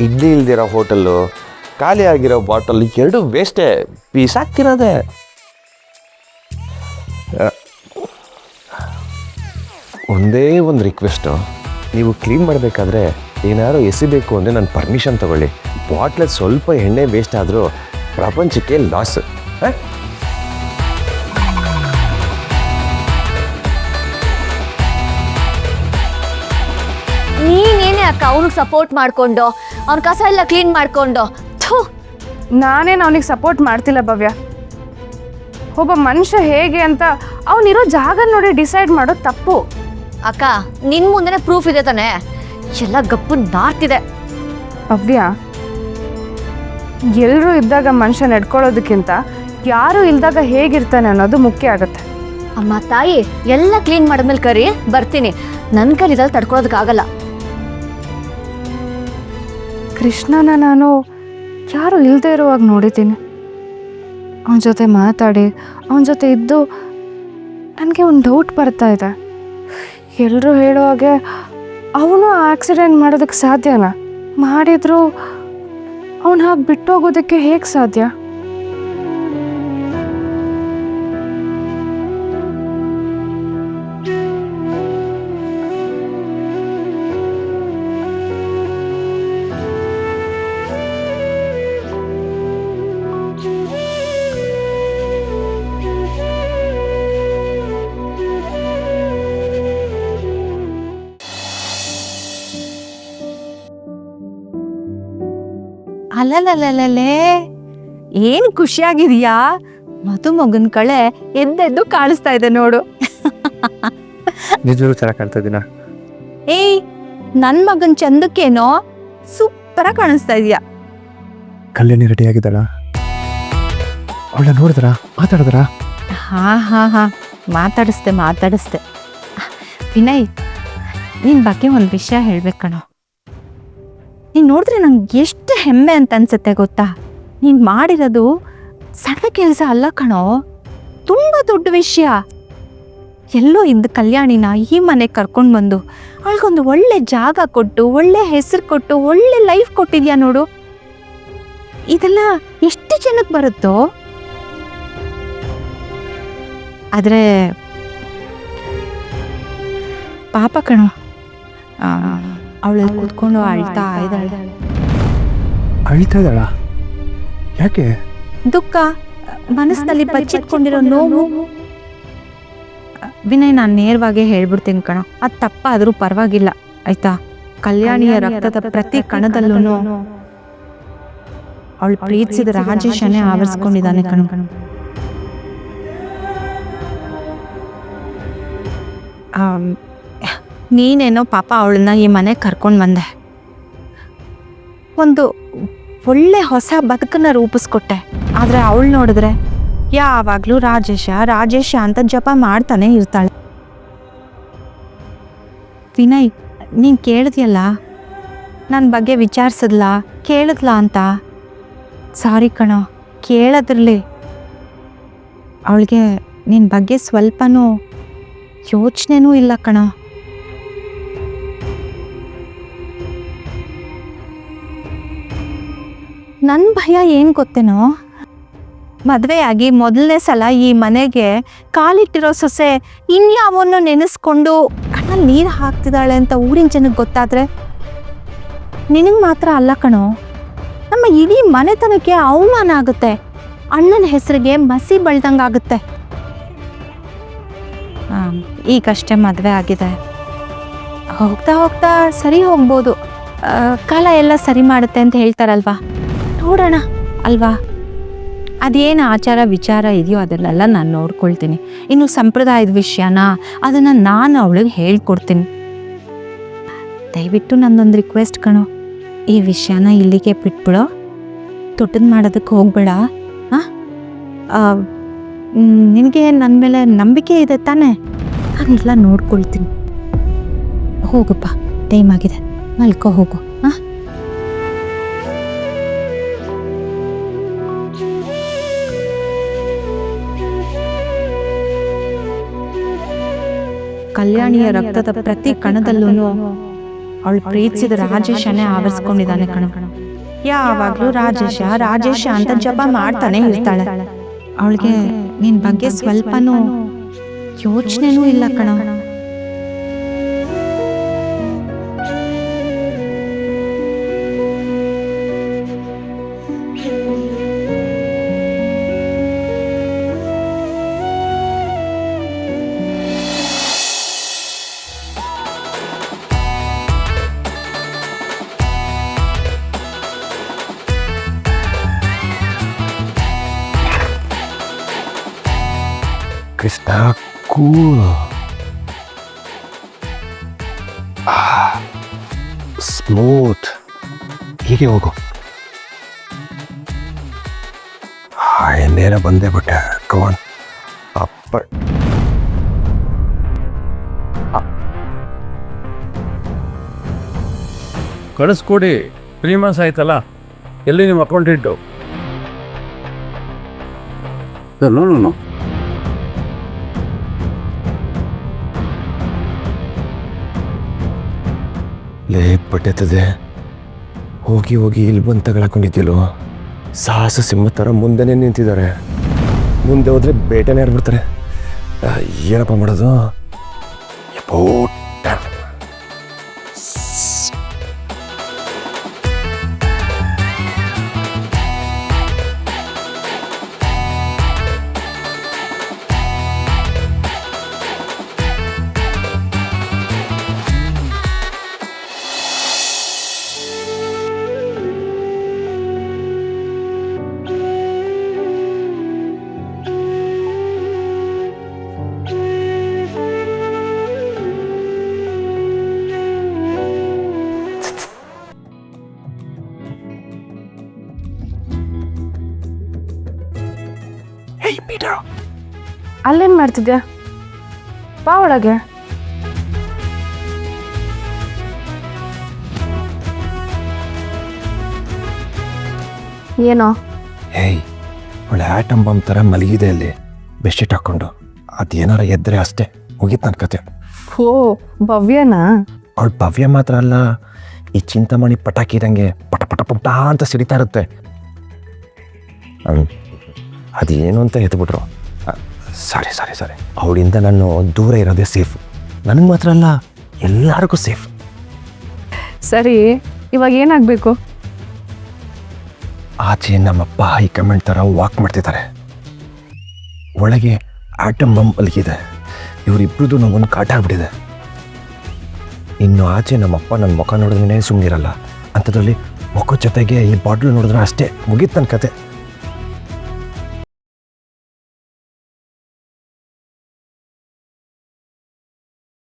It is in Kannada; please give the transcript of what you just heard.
ಇಡ್ಲಿ ಇಲ್ದಿರೋ ಹೋಟೆಲ್ಲು, ಖಾಲಿ ಆಗಿರೋ ಬಾಟಲ್ ಎರಡು ವೇಸ್ಟೇ, ಬೀಸಾಕ್ತಿರೋದೆ. ಒಂದೇ ಒಂದು ರಿಕ್ವೆಸ್ಟು, ನೀವು ಕ್ಲೀನ್ ಮಾಡಬೇಕಾದ್ರೆ ಏನಾದ್ರು ಎಸಿಬೇಕು ಅಂದರೆ ನನ್ನ ಪರ್ಮಿಷನ್ ತಗೊಳ್ಳಿ. ಬಾಟ್ಲಲ್ಲಿ ಸ್ವಲ್ಪ ಎಣ್ಣೆ ವೇಸ್ಟ್ ಆದರೂ ಪ್ರಪಂಚಕ್ಕೆ ಲಾಸ್. ನೀನೇನೇ ಅಕ್ಕ ಅವ್ನಿಗೆ ಸಪೋರ್ಟ್ ಮಾಡಿಕೊಂಡು ಅವ್ನ ಕಸ ಎಲ್ಲ ಕ್ಲೀನ್ ಮಾಡಿಕೊಂಡು. ನಾನೇನು ಅವನಿಗೆ ಸಪೋರ್ಟ್ ಮಾಡ್ತಿಲ್ಲ ಭವ್ಯ. ಒಬ್ಬ ಮನುಷ್ಯ ಹೇಗೆ ಅಂತ ಅವನಿರೋ ಜಾಗ ನೋಡಿ ಡಿಸೈಡ್ ಮಾಡೋದು ತಪ್ಪು. ಅಕ್ಕ ನಿನ್ನ ಮುಂದೆನೇ ಪ್ರೂಫ್ ಇದೆ ತಾನೆ, ಎಲ್ಲ ಗಪ್ಪು ನಾರ್ತಿದೆ. ಭವ್ಯ, ಎಲ್ಲರೂ ಇದ್ದಾಗ ಮನುಷ್ಯ ನಡ್ಕೊಳ್ಳೋದಕ್ಕಿಂತ ಯಾರು ಇಲ್ದಾಗ ಹೇಗಿರ್ತಾನೆ ಅನ್ನೋದು ಮುಖ್ಯ ಆಗುತ್ತೆ. ಅಮ್ಮ ತಾಯಿ, ಎಲ್ಲ ಕ್ಲೀನ್ ಮಾಡಿದ್ಮೇಲೆ ಕರಿ, ಬರ್ತೀನಿ. ನನ್ನ ಕೈಲಿ ಇದ್ರಲ್ಲಿ ತಡ್ಕೊಳ್ಳೋದಕ್ಕಾಗಲ್ಲ. ಕೃಷ್ಣನ ನಾನು ಯಾರು ಇಲ್ಲದೆ ಇರುವಾಗ ನೋಡಿದ್ದೀನಿ. ಅವನ ಜೊತೆ ಮಾತಾಡಿ ಅವನ ಜೊತೆ ಇದ್ದು ನನಗೆ ಒಂದು ಡೌಟ್ ಬರ್ತಾ ಇದೆ. ಎಲ್ಲರೂ ಹೇಳೋ ಹಾಗೆ ಅವನು ಆಕ್ಸಿಡೆಂಟ್ ಮಾಡೋದಕ್ಕೆ ಸಾಧ್ಯನಾ? ಮಾಡಿದ್ರು ಅವನು ಹಾಗೆ ಬಿಟ್ಟೋಗೋದಕ್ಕೆ ಹೇಗೆ ಸಾಧ್ಯ? ಅಲ್ಲಲ್ಲೇ ಏನು ಖುಷಿಯಾಗಿದೆಯಾ? ಮಗನ ಕಳೆ ಎದ್ದೆದ್ದು ಕಾಣಿಸ್ತಾ ಇದೆ ನೋಡು. ನಿಜವಾಗ್ಲೂ ಚೆನ್ನಾಗಿ ಕಾಣ್ತಾ ಇದ್ದೀನ? ಏಯ್, ನನ್ನ ಮಗನ ಚಂದಕ್ಕೇನೋ ಸೂಪರಾಗಿ ಕಾಣಿಸ್ತಾ ಇದೆಯಾ. ಕಲ್ಯಾಣಿ ರೆಡಿ ಆಗಿದ್ದಾಳ? ಅವಳ ನೋಡಿದ್ರ, ಮಾತಾಡಿದ್ರ? ಹಾ ಮಾತಾಡಿಸ್ದೆ. ವಿನಯ್, ನಿನ್ನ ಬಗ್ಗೆ ಒಂದು ವಿಷಯ ಹೇಳ್ಬೇಕು ಕಣೋ. ನೀನು ನೋಡಿದ್ರೆ ನಂಗೆ ಎಷ್ಟು ಹೆಮ್ಮೆ ಅಂತ ಅನ್ಸುತ್ತೆ ಗೊತ್ತಾ? ನೀನು ಮಾಡಿರೋದು ಸಣ್ಣ ಕೆಲಸ ಅಲ್ಲ ಕಣೋ, ತುಂಬ ದೊಡ್ಡ ವಿಷಯ. ಎಲ್ಲೋ ಇದ್ದ ಕಲ್ಯಾಣಿನ ಈ ಮನೆಗೆ ಕರ್ಕೊಂಡು ಬಂದು ಅವಳಿಗೊಂದು ಒಳ್ಳೆ ಜಾಗ ಕೊಟ್ಟು, ಒಳ್ಳೆ ಹೆಸರು ಕೊಟ್ಟು, ಒಳ್ಳೆ ಲೈಫ್ ಕೊಟ್ಟಿದ್ಯಾ ನೋಡು. ಇದೆಲ್ಲ ಎಷ್ಟು ಜನಕ್ಕೆ ಬರುತ್ತೋ? ಆದರೆ ಪಾಪ ಕಣೋ, ಅವಳು ಕೂತ್ಕೊಂಡು ಅಳ್ತಾ ಇದ್ದಾಳೆ. ಅಳ್ತಾ ಇದ್ದಾಳ? ಯಾಕೆ? ದುಃಖ, ಮನಸ್ಸಿನಲ್ಲಿ ಬಚ್ಚಿಟ್ಕೊಂಡಿರೋ ನೋವು. ವಿನಯ್, ನಾನು ನೇರವಾಗಿ ಹೇಳ್ಬಿಡ್ತೀನಿ ಕಣ, ಅದು ತಪ್ಪಾದರೂ ಪರವಾಗಿಲ್ಲ ಆಯ್ತಾ? ಕಲ್ಯಾಣಿಯ ರಕ್ತದ ಪ್ರತಿ ಕಣದಲ್ಲೂ ಅವಳು ಪ್ರೀತಿಸಿದ ರಾಜೇಶನೇ ಆವರಿಸ್ಕೊಂಡಿದ್ದಾನೆ ಕಣ. ನೀನೇನೋ ಪಾಪ ಅವಳನ್ನ ಈ ಮನೆಗೆ ಕರ್ಕೊಂಡು ಬಂದೆ, ಒಂದು ಒಳ್ಳೆ ಹೊಸ ಬದುಕನ್ನ ರೂಪಿಸ್ಕೊಟ್ಟೆ. ಆದರೆ ಅವಳು ನೋಡಿದ್ರೆ ಯಾವಾಗಲೂ ರಾಜೇಶ ಅಂತ ಜಪ ಮಾಡ್ತಾನೆ ಇರ್ತಾಳೆ. ವಿನಯ್, ನೀನು ಕೇಳಿದ್ಯಲ್ಲ, ನನ್ನ ಬಗ್ಗೆ ವಿಚಾರಿಸಿದ್ಲಾ, ಕೇಳಿದ್ಲಾ ಅಂತ? ಸಾರಿ ಕಣೋ, ಕೇಳೋದ್ರಲ್ಲಿ ಅವಳಿಗೆ ನಿನ್ನ ಬಗ್ಗೆ ಸ್ವಲ್ಪನೂ ಯೋಚನೆನೂ ಇಲ್ಲ ಕಣೋ. ನನ್ನ ಭಯ ಏನು ಗೊತ್ತೇನೋ, ಮದುವೆಯಾಗಿ ಮೊದಲನೇ ಸಲ ಈ ಮನೆಗೆ ಕಾಲಿಟ್ಟಿರೋ ಸೊಸೆ ಇನ್ಯಾವನ್ನೋ ನೆನೆಸ್ಕೊಂಡು ಕಣ್ಣಲ್ಲಿ ನೀರು ಹಾಕ್ತಿದ್ದಾಳೆ ಅಂತ ಊರಿನ ಜನಕ್ಕೆ ಗೊತ್ತಾದರೆ ನಿನಗೆ ಮಾತ್ರ ಅಲ್ಲ ಕಣೋ, ನಮ್ಮ ಇಡೀ ಮನೆತನಕ್ಕೆ ಅವಮಾನ ಆಗುತ್ತೆ. ಅಣ್ಣನ ಹೆಸರಿಗೆ ಮಸಿ ಬಳ್ದಂಗಾಗುತ್ತೆ. ಈಗಷ್ಟೇ ಮದುವೆ ಆಗಿದೆ, ಹೋಗ್ತಾ ಹೋಗ್ತಾ ಸರಿ ಹೋಗ್ಬೋದು, ಕಾಲ ಎಲ್ಲ ಸರಿ ಮಾಡುತ್ತೆ ಅಂತ ಹೇಳ್ತಾರಲ್ವಾ, ನೋಡೋಣ ಅಲ್ವಾ? ಅದೇನು ಆಚಾರ ವಿಚಾರ ಇದೆಯೋ ಅದನ್ನೆಲ್ಲ ನಾನು ನೋಡ್ಕೊಳ್ತೀನಿ. ಇನ್ನು ಸಂಪ್ರದಾಯದ ವಿಷಯನ ಅದನ್ನು ನಾನು ಅವಳಿಗೆ ಹೇಳ್ಕೊಡ್ತೀನಿ. ದಯವಿಟ್ಟು ನನ್ನೊಂದು ರಿಕ್ವೆಸ್ಟ್ ಕಣೋ, ಈ ವಿಷಯನ ಇಲ್ಲಿಗೆ ಬಿಟ್ಬಿಡೋ, ತೊಟ್ಟದು ಮಾಡೋದಕ್ಕೆ ಹೋಗ್ಬೇಡ. ನಿನಗೆ ನನ್ನ ಮೇಲೆ ನಂಬಿಕೆ ಇದೆ ತಾನೇ? ನಾನೆಲ್ಲ ನೋಡ್ಕೊಳ್ತೀನಿ. ಹೋಗಪ್ಪ, ಟೈಮ್ ಆಗಿದೆ, ಮಲ್ಕೋ ಹೋಗು. ಕಲ್ಯಾಣಿಯ ರಕ್ತದ ಪ್ರತಿ ಕಣದಲ್ಲೂ ಅವಳು ಪ್ರೀತಿಸಿದ ರಾಜೇಶನೇ ಆವರಿಸ್ಕೊಂಡಿದ್ದಾನೆ ಕಣ. ಯಾವಾಗ್ಲೂ ರಾಜೇಶ ರಾಜೇಶ ಅಂತ ಜಪ ಮಾಡ್ತಾನೆ ಇರ್ತಾಳೆ. ಅವಳಿಗೆ ನಿನ್ ಬಗ್ಗೆ ಸ್ವಲ್ಪನೂ ಯೋಚನೆನೂ ಇಲ್ಲ ಕಣ. ಕೃಷ್ಣ ಕೂಲ್. ಸ್ಮೂತ್. ಹೀಗೆ ಹೋಗು. ಎಣ್ಣೆನ ಬಂದೇ ಬಿಟ್ಟೆ. ಕಮಾನ್. ಅಪ್ಪ ಕಳಿಸ್ಕೊಡಿ. 3 months ಆಯ್ತಲ್ಲ, ಎಲ್ಲಿ ನಿಮ್ಮ ಅಕೌಂಟೆಂಟು? ನೋ ಲೇ ಪಟ್ಟೆತ್ತದೆ. ಹೋಗಿ ಹೋಗಿ ಇಲ್ಲಿ ಬಂದು ತಗೊಳಕೊಂಡಿದ್ದಿಲ್ಲೋ. ಸಾಹಸ ಸಿಂಹ ಥರ ಮುಂದೆನೇ ನಿಂತಿದ್ದಾರೆ. ಮುಂದೆ ಹೋದ್ರೆ ಬೇಟೆನೇ ಆಡ್ಬಿಡ್ತಾರೆ. ಏನಪ್ಪ ಮಾಡೋದು? ಯಪ್ಪೋ ಡ್ಯಾಮ್. ಹೇಯ್ ಪೀಟರ್, ಅಲ್ಲೇನು ಮಾಡ್ತಿದ್ಯಾ? ಬಾ ಒಳಗೆ. ಏನೋ? ಹೇಯ್, ಒಳ್ಳೆ ಆಟಮ್ ಬಾಂಬ್ ಥರ ಮಲಗಿದೆ ಅಲ್ಲಿ ಬೆಡ್ಶೀಟ್ ಹಾಕ್ಕೊಂಡು. ಅದೇನಾರ ಎದ್ರೆ ಅಷ್ಟೇ ಮುಗೀತು ನನ್ನ ಕತೆ. ಓ, ಭವ್ಯನಾ? ಅವಳು ಭವ್ಯ ಮಾತ್ರ ಅಲ್ಲ, ಈ ಚಿಂತಾಮಣಿ ಪಟಾಕಿ ಇದ್ದಂಗೆ ಪಟ ಪಟ ಪಟ ಅಂತ ಸಿಡಿತಾ ಇರುತ್ತೆ. ಅದೇನು ಅಂತ ಎತ್ಬಿಟ್ರು. ಸಾರಿ ಸಾರಿ ಸಾರಿ. ಅವಳಿಂದ ನಾನು ದೂರ ಇರೋದೇ ಸೇಫ್. ನನಗೆ ಮಾತ್ರ ಅಲ್ಲ, ಎಲ್ಲರಿಗೂ ಸೇಫ್. ಸರಿ, ಇವಾಗ ಏನಾಗಬೇಕು? ಆಚೆ ನಮ್ಮಪ್ಪ ಹೈಕಮಾಂಡ್ ಥರ ವಾಕ್ ಮಾಡ್ತಿದ್ದಾರೆ. ಒಳಗೆ ಆಟಮ್ ಬಾಂಬ್ ಮಲಗಿದೆ. ಇವರಿಬ್ರದ್ದು ನಮ್ಮನ್ನು ಕಾಟ ಆಗ್ಬಿಟ್ಟಿದೆ. ಇನ್ನು ಆಚೆ ನಮ್ಮಪ್ಪ ನನ್ನ ಮುಖ ನೋಡಿದ್ರೆ ಸುಮ್ಮನಿರಲ್ಲ. ಅಂಥದ್ರಲ್ಲಿ ಮುಖದ ಜೊತೆಗೆ ಈ ಬಾಟ್ಲು ನೋಡಿದ್ರೆ ಅಷ್ಟೇ ಮುಗೀತು ನನ್ನ ಕತೆ.